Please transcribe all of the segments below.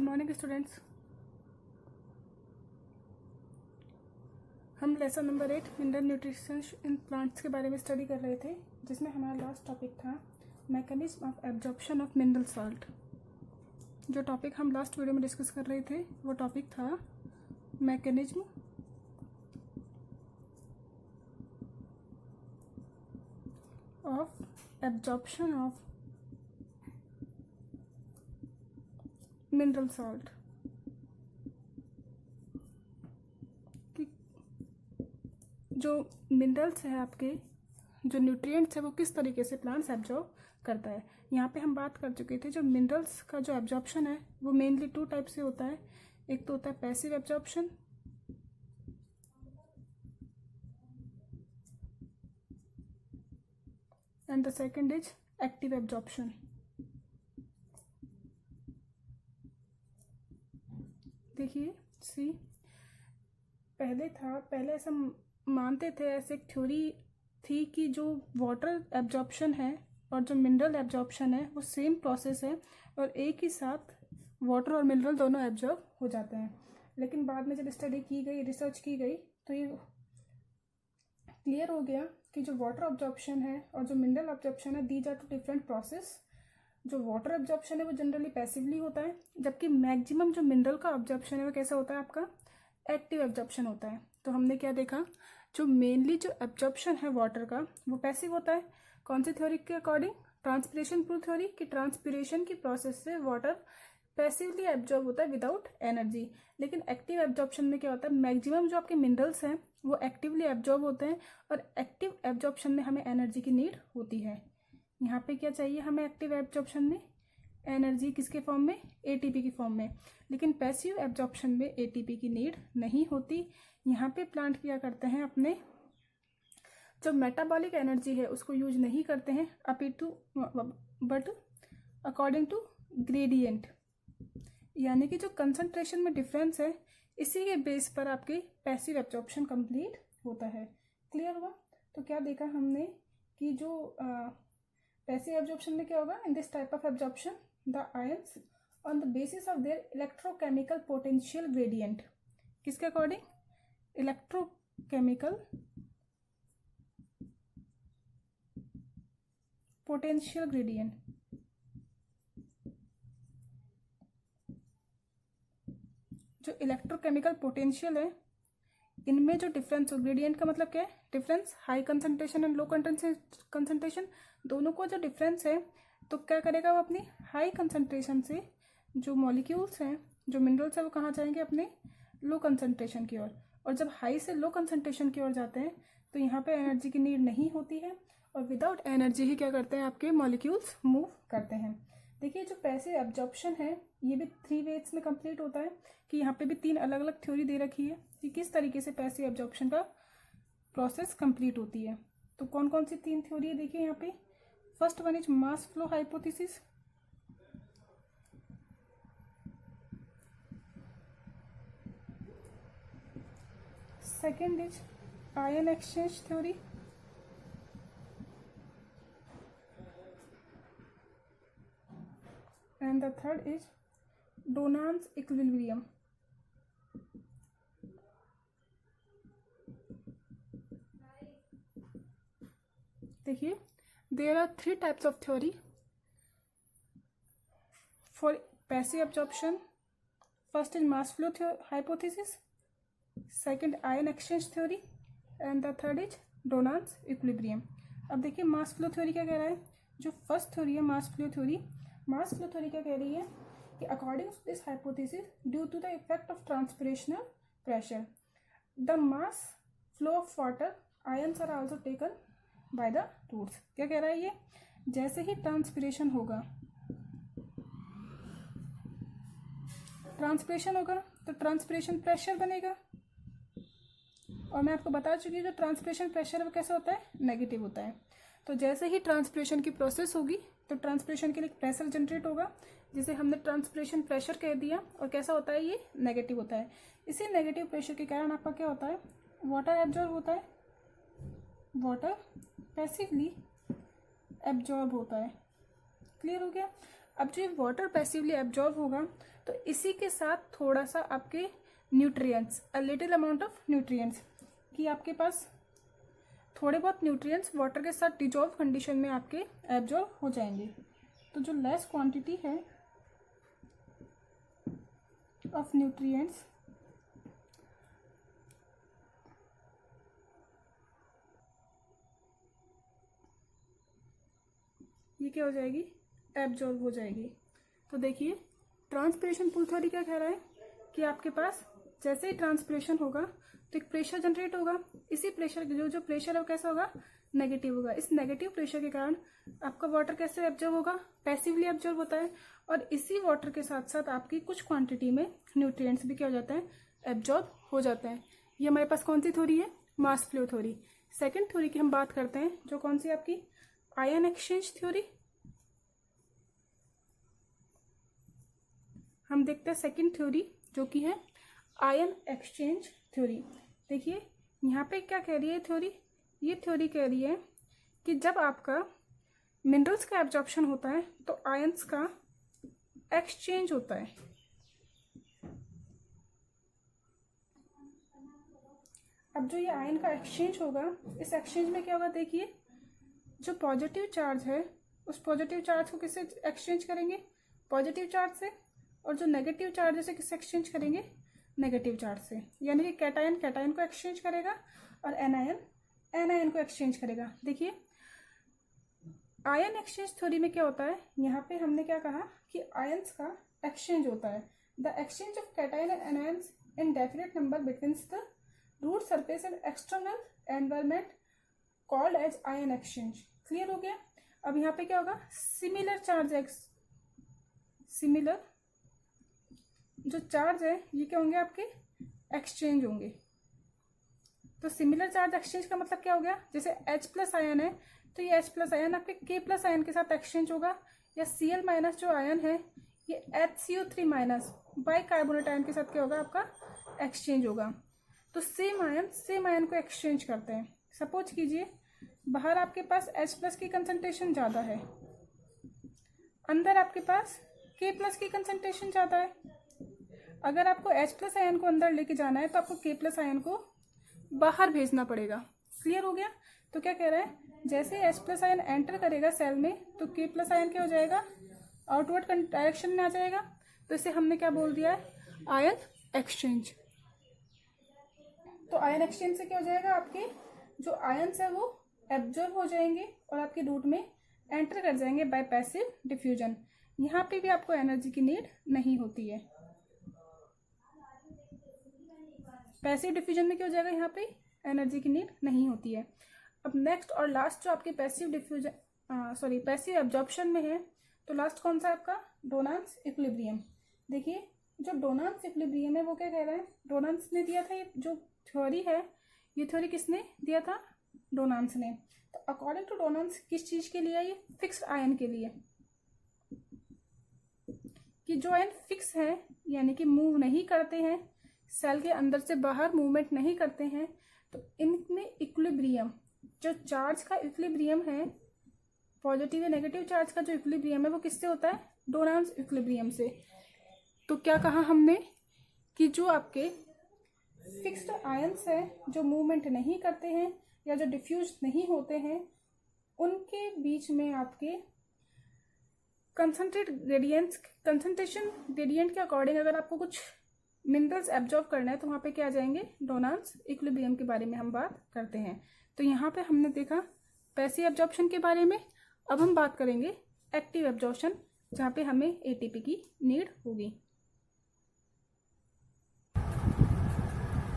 Morning students. हम lesson number 8 mineral nutrition in plants के बारे में स्टडी कर रहे थे, जिसमें हमारा लास्ट टॉपिक था mechanism of absorption of mineral salt. जो टॉपिक हम लास्ट वीडियो में डिस्कस कर रहे थे वो टॉपिक था mechanism of absorption of mineral salt. जो मिनरल्स है आपके, जो न्यूट्रिएंट्स है, वो किस तरीके से प्लांट्स एब्जॉर्ब करता है। यहाँ पे हम बात कर चुके थे जो मिनरल्स का जो एब्जॉर्प्शन है वो मेनली टू टाइप से होता है। एक तो होता है passive absorption and the second is active absorption. देखिए सी, पहले ऐसा मानते थे, ऐसे एक थ्योरी थी कि जो वाटर एब्जॉर्प्शन है और जो मिनरल एब्जॉर्प्शन है वो सेम प्रोसेस है और एक ही साथ वाटर और मिनरल दोनों एब्जॉर्ब हो जाते हैं। लेकिन बाद में जब स्टडी की गई, रिसर्च की गई, तो ये क्लियर हो गया कि जो वाटर एब्जॉर्प्शन है और जो मिनरल एब्जॉर्प्शन है, these are two different process. जो वाटर एब्जॉर्प्शन है वो जनरली पैसिवली होता है, जबकि मैक्सिमम जो मिनरल का एब्जॉर्प्शन है वो कैसा होता है, आपका एक्टिव एब्जॉर्प्शन होता है। तो हमने क्या देखा, जो मेनली जो एब्जॉर्प्शन है वाटर का वो पैसिव होता है। कौन सी थ्योरी के अकॉर्डिंग? ट्रांसपिरेशन प्रूफ थ्योरी कि ट्रांसपिरेशन की प्रोसेस से वाटर पैसिवली एब्जॉर्ब होता है विदाउट एनर्जी। लेकिन एक्टिव एब्जॉर्प्शन में क्या होता है, मैक्सिमम जो आपके मिनरल्स हैं वो एक्टिवली एब्जॉर्ब होते हैं और एक्टिव एब्जॉर्प्शन में हमें एनर्जी की नीड होती है। यहाँ पे क्या चाहिए हमें एक्टिव एब्जॉर्प्शन में? एनर्जी। किसके फॉर्म में? एटीपी की फॉर्म में। लेकिन पैसिव एब्जॉर्प्शन में एटीपी की नीड नहीं होती। यहाँ पे प्लांट क्या करते हैं, अपने जो मेटाबॉलिक एनर्जी है उसको यूज नहीं करते हैं अपितु बट अकॉर्डिंग टू ग्रेडियंट, यानी कि जो कंसंट्रेशन में डिफरेंस है इसी के बेस पर आपके पैसिव एब्जॉर्प्शन कंप्लीट होता है। क्लियर हुआ? तो क्या देखा हमने कि जो पैसिव एब्जॉर्प्शन में क्या होगा, in this type of absorption the ions on the basis of their electrochemical potential gradient. किसके अकॉर्डिंग? Electrochemical potential gradient. जो इलेक्ट्रोकेमिकल पोटेंशियल है इनमें जो डिफरेंस हो, ग्रेडियंट का मतलब क्या है? Difference, high concentration and low concentration, दोनों को जो डिफरेंस है, तो क्या करेगा वो अपनी हाई कंसंट्रेशन से जो मॉलिक्यूल्स हैं, जो मिनरल्स है, वो कहाँ जाएंगे? अपने लो कंसंट्रेशन की ओर। और जब हाई से लो कंसंट्रेशन की ओर जाते हैं तो यहाँ पे एनर्जी की नीड नहीं होती है और विदाउट एनर्जी ही क्या करते हैं, आपके मॉलिक्यूल्स मूव करते हैं। देखिए जो पैसिव एब्जॉर्प्शन है ये भी 3 वेज में कंप्लीट होता है, कि यहाँ पे भी 3 अलग अलग थ्योरी दे रखी है कि किस तरीके से पैसिव एब्जॉर्प्शन का प्रोसेस कंप्लीट होती है। तो कौन कौन सी 3 थ्योरी है देखिए यहाँ पे। First one is mass flow hypothesis, second is ion exchange theory, and the third is Donan's equilibrium. देखिए there are 3 types of theory for passive absorption. First is mass flow hypothesis, second ion exchange theory and the third is Donan's equilibrium. अब देखिए mass flow theory क्या कह रहा है। जो first theory है mass flow theory क्या कह रही है कि according to this hypothesis, due to the effect of transpirational pressure, the mass flow of water ions are also taken by the roots. क्या कह रहा है ये? जैसे ही ट्रांसपिरेशन होगा तो ट्रांसपिरेशन प्रेशर बनेगा, और मैं आपको बता चुकी हूँ जो ट्रांसपिरेशन प्रेशर वो कैसा होता है? नेगेटिव होता है। तो जैसे ही ट्रांसपिरेशन की प्रोसेस होगी तो ट्रांसपिरेशन के लिए प्रेशर जनरेट होगा, जिसे हमने ट्रांसपिरेशन प्रेशर कह दिया, और कैसा होता है ये? नेगेटिव होता है। इसी नेगेटिव प्रेशर के कारण आपका क्या होता है? वाटर एब्जॉर्ब होता है, वाटर पैसिवली एब्जॉर्ब होता है। क्लियर हो गया? अब जो वाटर पैसिवली एब्जॉर्ब होगा तो इसी के साथ थोड़ा सा आपके nutrients, a little amount of nutrients, कि आपके पास थोड़े बहुत न्यूट्रिएंट्स वाटर के साथ डिजॉल्व कंडीशन में आपके एब्जॉर्ब हो जाएंगे। तो जो लेस क्वांटिटी है ऑफ न्यूट्रिएंट्स ये क्या हो जाएगी, एब्जॉर्ब हो जाएगी। तो देखिए ट्रांसपिरेशन पूल थ्योरी क्या कह रहा है कि आपके पास जैसे ही ट्रांसपिरेशन होगा तो एक प्रेशर जनरेट होगा, इसी प्रेशर जो प्रेशर है वो कैसा होगा, नेगेटिव होगा। इस नेगेटिव प्रेशर के कारण आपका वाटर कैसे एब्जॉर्ब होगा, पैसिवली एब्जॉर्ब होता है, और इसी वाटर के साथ साथ आपकी कुछ क्वांटिटी में न्यूट्रिएंट्स भी क्या हो जाते हैं, एब्जॉर्ब हो जाते हैं। ये हमारे पास कौन सी थ्योरी है, mass flow theory. Second theory की हम बात करते हैं जो कौन सी आपकी, आयन एक्सचेंज थ्योरी। हम देखते हैं सेकेंड थ्योरी जो कि है आयन एक्सचेंज थ्योरी। देखिए यहाँ पे क्या कह रही है थ्योरी, ये थ्योरी कह रही है कि जब आपका मिनरल्स का एब्जॉर्प्शन होता है तो आयंस का एक्सचेंज होता है। अब जो ये आयन का एक्सचेंज होगा, इस एक्सचेंज में क्या होगा, देखिए जो पॉजिटिव चार्ज है उस पॉजिटिव चार्ज को किससे एक्सचेंज करेंगे, पॉजिटिव चार्ज से, और जो नेगेटिव चार्ज है उसे किससे एक्सचेंज करेंगे, नेगेटिव चार्ज से। यानी कि कैटायन कैटायन को एक्सचेंज करेगा और एनायन एनायन को एक्सचेंज करेगा। देखिए आयन एक्सचेंज थ्योरी में क्या होता है, यहाँ पे हमने क्या कहा कि आयंस का एक्सचेंज होता है। The exchange of cation and anions in definite number between the root surface and external environment called as ion exchange. Clear हो गया। अब यहाँ पे क्या होगा, सिमिलर चार्ज, सिमिलर जो चार्ज है ये क्या होंगे, आपके एक्सचेंज होंगे। तो सिमिलर चार्ज एक्सचेंज का मतलब क्या हो गया, जैसे H+ आयन है तो ये H+ आयन आपके K+ आयन के साथ एक्सचेंज होगा, या Cl- जो आयन है ये HCO3- बाइकार्बोनेट आयन के साथ क्या होगा, आपका एक्सचेंज होगा। तो सेम आयन को एक्सचेंज करते हैं। सपोज कीजिए बाहर आपके पास H+ की कंसंट्रेशन ज़्यादा है, अंदर आपके पास K+ की कंसंट्रेशन ज़्यादा है। अगर आपको H+ आयन को अंदर लेके जाना है तो आपको K+ आयन को बाहर भेजना पड़ेगा। क्लियर हो गया। तो क्या कह रहा है, जैसे H+ आयन एंटर करेगा सेल में तो K+ आयन क्या हो जाएगा, आउटवर्ड डायरेक्शन में आ जाएगा। तो इसे हमने क्या बोल दिया है, आयन एक्सचेंज। तो आयन एक्सचेंज से क्या हो जाएगा, आपके जो आयन्स है वो एब्जॉर्ब हो जाएंगे और आपके रूट में एंटर कर जाएंगे बाय पैसिव डिफ्यूजन। यहाँ पे भी आपको एनर्जी की नीड नहीं होती है। पैसिव डिफ्यूजन में क्या हो जाएगा, यहाँ पे एनर्जी की नीड नहीं होती है। अब नेक्स्ट और लास्ट जो आपके पैसिव एब्जॉर्प्शन में है, तो लास्ट कौन सा आपका, डोनांस इक्विलिब्रियम। देखिए जो डोनांस इक्विलिब्रियम है वो क्या कह रहा है, डोनांस ने दिया था ये जो थ्योरी है, ये थ्योरी किसने दिया था, डोनांस ने। तो अकॉर्डिंग टू डोनांस किस चीज के लिए है, ये फिक्स्ड आयन के लिए, कि जो आयन फिक्स है यानी कि मूव नहीं करते हैं, सेल के अंदर से बाहर मूवमेंट नहीं करते हैं, तो इनमें इक्विलिब्रियम, जो चार्ज का इक्विलिब्रियम है, पॉजिटिव या नेगेटिव चार्ज का जो इक्विलिब्रियम है वो किससे होता है, डोनांस इक्विलिब्रियम से। तो क्या कहा हमने कि जो आपके फिक्स्ड आयंस है जो मूवमेंट नहीं करते हैं या जो डिफ्यूज नहीं होते हैं, उनके बीच में आपके कंसंट्रेशन ग्रेडियंट के अकॉर्डिंग अगर आपको कुछ मिनरल्स एब्जॉर्ब करना है तो वहाँ पे क्या आ जाएंगे, डोनांस इक्विलिब्रियम के बारे में हम बात करते हैं। तो यहाँ पे हमने देखा पैसिव एब्जॉर्प्शन के बारे में। अब हम बात करेंगे एक्टिव एब्जॉर्प्शन, जहाँ पे हमें एटीपी की नीड होगी।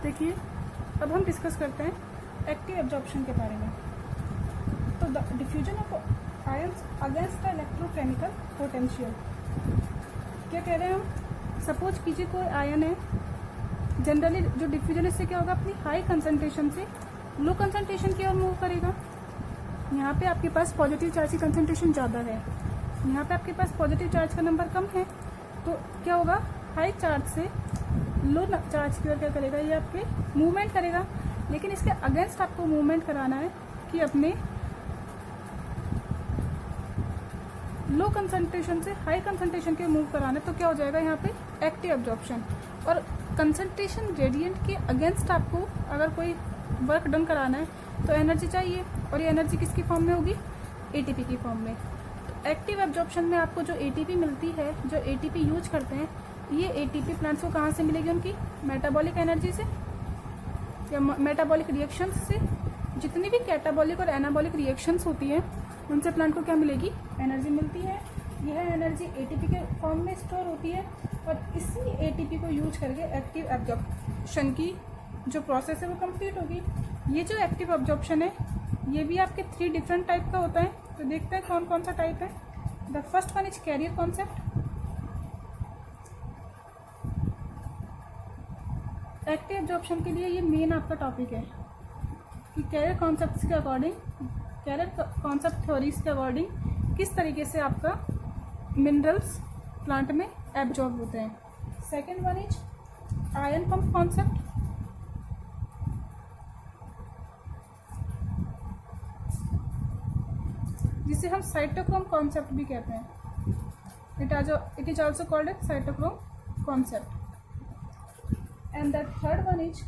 देखिए अब हम डिस्कस करते हैं एक्टिव एब्जॉर्प्शन के बारे में। तो the diffusion of ions against the electrochemical potential, क्या कह रहे हैं हम, सपोज कीजिए कोई आयन है, जनरली जो डिफ्यूजन इससे क्या होगा, अपनी हाई कंसंट्रेशन से लो कंसंट्रेशन की ओर मूव करेगा। यहाँ पे आपके पास पॉजिटिव चार्ज की कंसंट्रेशन ज़्यादा है, यहाँ पे आपके पास पॉजिटिव चार्ज का नंबर कम है, तो क्या होगा, हाई चार्ज से लो चार्ज की ओर क्या करेगा, ये आपके मूवमेंट करेगा। लेकिन इसके अगेंस्ट आपको मूवमेंट कराना है कि अपने लो कंसंट्रेशन से हाई कंसंट्रेशन के मूव कराना है तो क्या हो जाएगा यहाँ पे एक्टिव एब्जॉर्प्शन। और कंसंट्रेशन ग्रेडियंट के अगेंस्ट आपको अगर कोई वर्क डन कराना है तो एनर्जी चाहिए, और ये एनर्जी किसकी फॉर्म में होगी, एटीपी की फॉर्म में। तो एक्टिव एब्जॉर्प्शन में आपको जो एटीपी मिलती है, जो एटीपी यूज करते हैं, ये एटीपी प्लांट्स को कहाँ से मिलेगी, उनकी मेटाबॉलिक एनर्जी से या मेटाबॉलिक रिएक्शंस से। जितनी भी कैटाबॉलिक और एनाबॉलिक रिएक्शंस होती है उनसे प्लांट को क्या मिलेगी, एनर्जी मिलती है। यह एनर्जी एटीपी के फॉर्म में स्टोर होती है, और इसी एटीपी को यूज करके एक्टिव एब्जॉर्प्शन की जो प्रोसेस है वो कंप्लीट होगी। ये जो एक्टिव एब्जॉर्प्शन है ये भी आपके 3 डिफरेंट टाइप का होता है। तो देखते हैं कौन कौन सा टाइप है। The first one is carrier concept. Active absorption के लिए ये मेन आपका टॉपिक है कि कैरियर कॉन्सेप्ट के अकॉर्डिंग, कैरियर कॉन्सेप्ट थ्योरीज के अकॉर्डिंग किस तरीके से आपका मिनरल्स प्लांट में एब्जॉर्ब होते हैं। Second one is ion pump concept. जिसे हम साइटोक्रोम कॉन्सेप्ट भी कहते हैं। It is also called eight cytochrome concept. And the third one is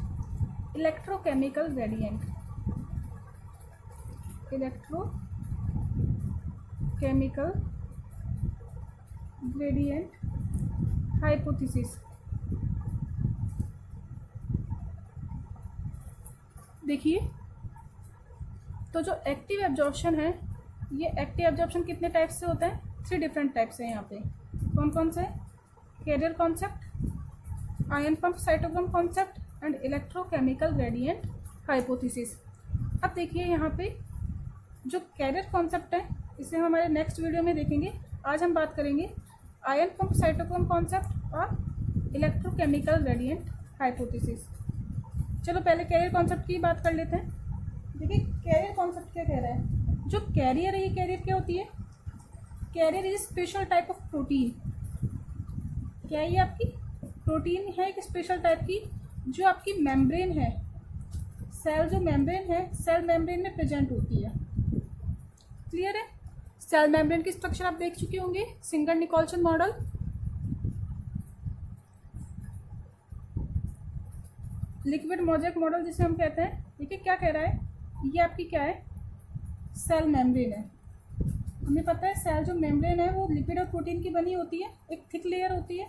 electrochemical gradient. Electrochemical gradient hypothesis. देखिए, तो जो एक्टिव एब्जॉर्प्शन है, ये एक्टिव एब्जॉर्प्शन कितने टाइप से होता है, 3 डिफरेंट टाइप्स है यहाँ पे। कौन कौन से, carrier concept, ion pump cytochrome concept and electrochemical gradient hypothesis. अब देखिए यहाँ पे जो कैरियर कॉन्सेप्ट है इसे हम हमारे नेक्स्ट वीडियो में देखेंगे। आज हम बात करेंगे आयन पंप साइटोक्रोम कॉन्सेप्ट और इलेक्ट्रोकेमिकल ग्रेडियंट हाइपोथेसिस। चलो पहले कैरियर कॉन्सेप्ट की बात कर लेते हैं। देखिए कैरियर कॉन्सेप्ट क्या कह रहा है, जो कैरियर है, ये कैरियर क्या होती है, carrier is special type of protein. क्या ये आपकी प्रोटीन है, एक स्पेशल टाइप की, जो आपकी मेम्ब्रेन है, सेल जो मेम्ब्रेन है, सेल मेम्ब्रेन में प्रेजेंट होती है। क्लियर है। सेल मेम्ब्रेन की स्ट्रक्चर आप देख चुके होंगे, singer Nicholson model. Liquid mosaic model जिसे हम कहते हैं। देखिए क्या कह रहा है, ये आपकी क्या है, सेल मेम्ब्रेन है। हमें पता है सेल जो मेम्ब्रेन है वो लिपिड और प्रोटीन की बनी होती है। एक थिक लेयर होती है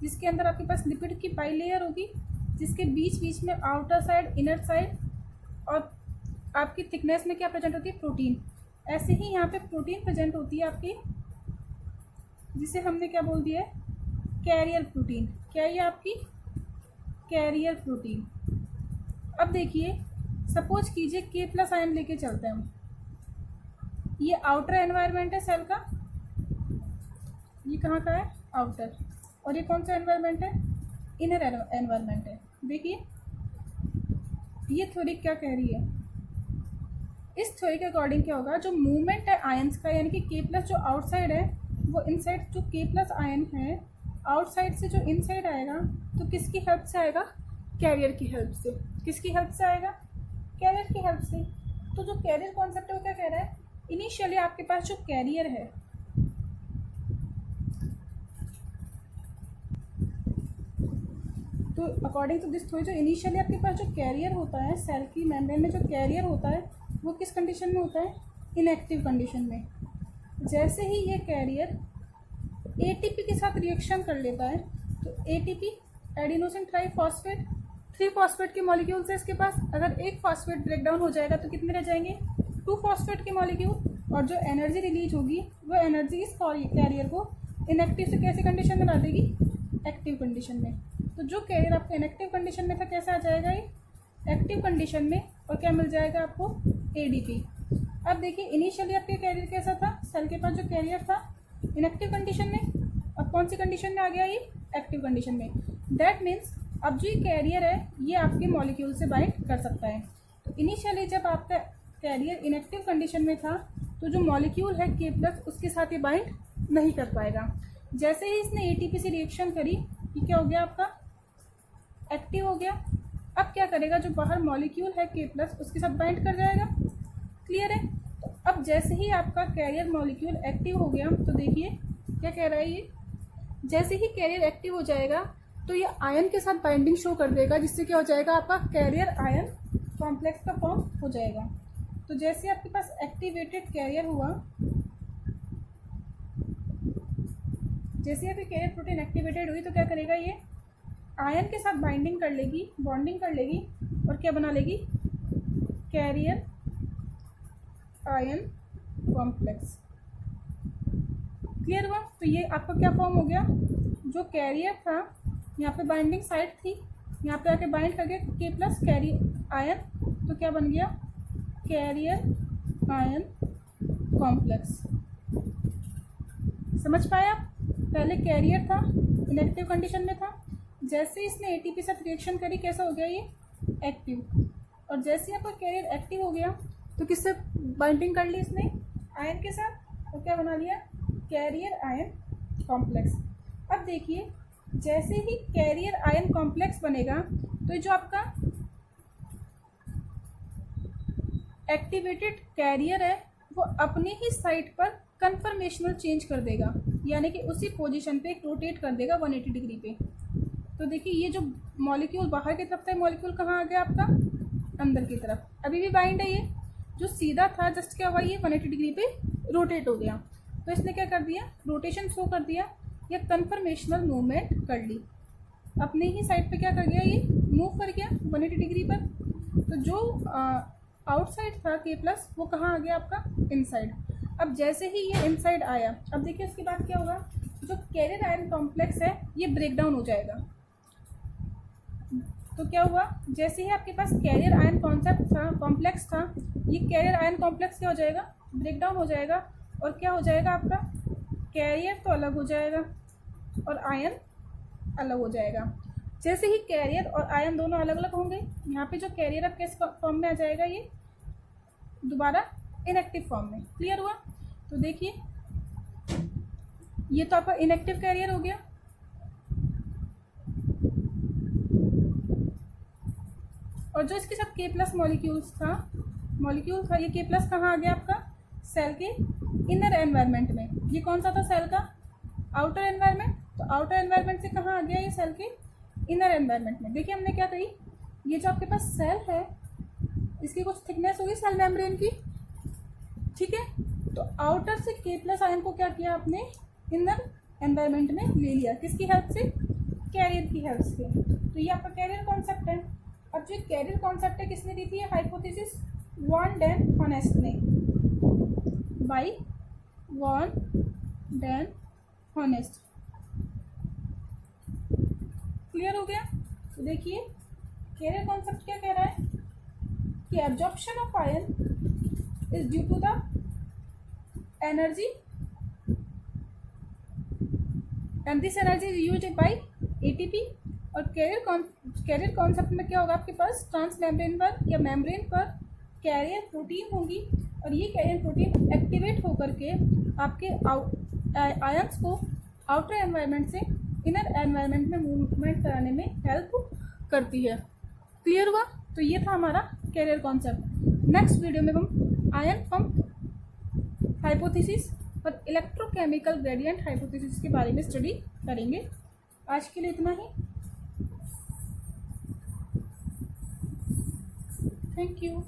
जिसके अंदर आपके पास लिपिड की बाई लेयर होगी, जिसके बीच बीच में आउटर साइड, इनर साइड, और आपकी थिकनेस में क्या प्रेजेंट होती है, प्रोटीन। ऐसे ही यहाँ पे प्रोटीन प्रेजेंट होती है आपकी, जिसे हमने क्या बोल दिया है, कैरियर प्रोटीन। क्या ये आपकी कैरियर प्रोटीन। अब देखिए, सपोज कीजिए K+ आयन लेके चलते हैं हम। ये आउटर एनवायरनमेंट है सेल का, ये कहाँ का है, आउटर। और ये कौन सा एनवायरनमेंट है, इनर एनवायरनमेंट है। देखिए ये थ्योरी क्या कह रही है, इस थ्योरी के अकॉर्डिंग क्या होगा, जो मूवमेंट है आयंस का, यानी कि K+ जो आउटसाइड है वो इनसाइड, जो K+ आयन है आउटसाइड से जो इनसाइड आएगा तो किसकी हेल्प से आएगा, कैरियर की हेल्प से। किसकी हेल्प से आएगा, कैरियर की हेल्प से। तो जो कैरियर कॉन्सेप्ट है वो क्या कह रहा है, इनिशियली आपके पास जो कैरियर है, तो अकॉर्डिंग टू दिस थ्योरी जो इनिशियली आपके पास जो कैरियर होता है, सेल की मेम्ब्रेन में जो कैरियर होता है वो किस कंडीशन में होता है, इनएक्टिव कंडीशन में। जैसे ही ये कैरियर एटीपी के साथ रिएक्शन कर लेता है तो एटीपी, एडिनोसिन ट्राइफॉस्फेट, 3 फॉस्फेट के मॉलिक्यूल्स है इसके पास। अगर एक फॉस्फेट ब्रेक डाउन हो जाएगा तो कितने रह जाएंगे, 2 फॉस्फेट के मॉलिक्यूल। और जो एनर्जी रिलीज होगी वो एनर्जी इस कैरियर को इनएक्टिव से कैसी कंडीशन में ला देगी, एक्टिव कंडीशन में। तो जो कैरियर आपको इनएक्टिव कंडीशन में था कैसा आ जाएगा, ये एक्टिव कंडीशन में, और क्या मिल जाएगा आपको, एडीपी। अब देखिए इनिशियली आपके कैरियर कैसा था, सेल के पास जो कैरियर था इनएक्टिव कंडीशन में, अब कौन सी कंडीशन में आ गया, ये एक्टिव कंडीशन में। दैट मीन्स अब जो ये कैरियर है ये आपके मॉलिक्यूल से बाइंड कर सकता है। तो इनिशियली जब आपका कैरियर इनएक्टिव कंडीशन में था तो जो मॉलिक्यूल है K+ उसके साथ ये बाइंड नहीं कर पाएगा। जैसे ही इसने एटीपी से रिएक्शन करी, ये क्या हो गया आपका, एक्टिव हो गया। अब क्या करेगा, जो बाहर मॉलिक्यूल है K+ उसके साथ बाइंड कर जाएगा। क्लियर है। तो अब जैसे ही आपका कैरियर मॉलिक्यूल एक्टिव हो गया, तो देखिए क्या कह रहा है ये, जैसे ही कैरियर एक्टिव हो जाएगा तो ये आयन के साथ बाइंडिंग शो कर देगा, जिससे क्या हो जाएगा, आपका कैरियर आयन कॉम्प्लेक्स का फॉर्म हो जाएगा। तो जैसे आपके पास एक्टिवेटेड कैरियर हुआ, जैसे आपकी कैरियर प्रोटीन एक्टिवेटेड हुई तो क्या करेगा, ये आयन के साथ बाइंडिंग कर लेगी, बॉन्डिंग कर लेगी और क्या बना लेगी, कैरियर आयन कॉम्प्लेक्स। क्लियर हुआ। तो ये आपका क्या फॉर्म हो गया, जो कैरियर था यहाँ पे बाइंडिंग साइट थी, यहाँ पे आके बाइंड कर गया के प्लस कैरियर आयन, तो क्या बन गया, कैरियर आयन कॉम्प्लेक्स। समझ पाए आप। पहले कैरियर था, इनएक्टिव कंडीशन में था, जैसे इसने एटीपी साथ रिएक्शन करी कैसा हो गया ये, एक्टिव। और जैसे यहाँ पर कैरियर एक्टिव हो गया तो किससे बाइंडिंग कर ली इसने, आयन के साथ, तो क्या बना लिया, कैरियर आयन कॉम्प्लेक्स। अब देखिए जैसे ही कैरियर आयन कॉम्प्लेक्स बनेगा तो जो आपका एक्टिवेटेड कैरियर है वो अपने ही साइट पर कन्फर्मेशनल चेंज कर देगा, यानी कि उसी पोजीशन पे रोटेट कर देगा 180 डिग्री पे। तो देखिए ये जो मॉलिक्यूल बाहर की तरफ था, मॉलिक्यूल कहाँ आ गया आपका, अंदर की तरफ। अभी भी बाइंड है, ये जो सीधा था जस्ट क्या हुआ, ये 180 डिग्री पे रोटेट हो गया। तो इसने क्या कर दिया, रोटेशन शो कर दिया या कन्फर्मेशनल मूवमेंट कर ली, अपने ही साइड पे क्या कर गया, ये मूव कर गया 180 डिग्री पर। तो जो आउटसाइड था के प्लस वो कहाँ आ गया आपका, इनसाइड। अब जैसे ही ये इनसाइड आया, अब देखिए उसके बाद क्या होगा, जो कैरियर आयन कॉम्प्लेक्स है ये ब्रेक डाउन हो जाएगा। तो क्या हुआ, जैसे ही आपके पास कैरियर आयन कॉन्सेप्ट था, कॉम्प्लेक्स था, ये कैरियर आयन कॉम्प्लेक्स क्या हो जाएगा, ब्रेक डाउन हो जाएगा। और क्या हो जाएगा आपका, कैरियर तो अलग हो जाएगा और आयन अलग हो जाएगा। जैसे ही कैरियर और आयन दोनों अलग अलग होंगे, यहाँ पे जो कैरियर अब किस फॉर्म में आ जाएगा, ये दोबारा इनएक्टिव फॉर्म में। क्लियर हुआ। तो देखिए ये तो आपका इनएक्टिव कैरियर हो गया, और जो इसके साथ के प्लस मॉलिक्यूल था, ये के प्लस कहाँ आ गया आपका, सेल के इनर एनवायरनमेंट में। ये कौन सा था, सेल का आउटर एनवायरनमेंट। तो आउटर एनवायरनमेंट से कहाँ आ गया, ये सेल के इनर एनवायरनमेंट में। देखिए हमने क्या कही, ये जो आपके पास सेल है इसकी कुछ थिकनेस होगी सेल मेम्ब्रेन की, ठीक है। तो आउटर से के प्लस आयन को क्या किया आपने, इनर एनवायरनमेंट में ले लिया, किसकी हेल्प से, कैरियर की हेल्प से। तो ये आपका कैरियर कॉन्सेप्ट है। अब जो कैरियर कॉन्सेप्ट है किसने दी थी, हाइपोथेसिस वॉन डेन हॉनेस्ट ने, by van den Honert. Clear हो गया। तो देखिए कैरियर कॉन्सेप्ट क्या कह रहा है कि absorption of ion is due to the energy and this energy is used by ATP. और कैरियर कॉन्सेप्ट में क्या होगा, आपके पास ट्रांस मेम्ब्रेन पर या मेम्ब्रेन पर कैरियर प्रोटीन होंगी, और ये कैरियर प्रोटीन एक्टिवेट होकर के आपके आयंस को आउटर एनवायरनमेंट से इनर एनवायरनमेंट में मूवमेंट कराने में हेल्प करती है। क्लियर हुआ। तो ये था हमारा कैरियर कॉन्सेप्ट। नेक्स्ट वीडियो में हम आयन पंप हाइपोथेसिस और इलेक्ट्रोकेमिकल ग्रेडियंट हाइपोथेसिस के बारे में स्टडी करेंगे। आज के लिए इतना ही। Thank you.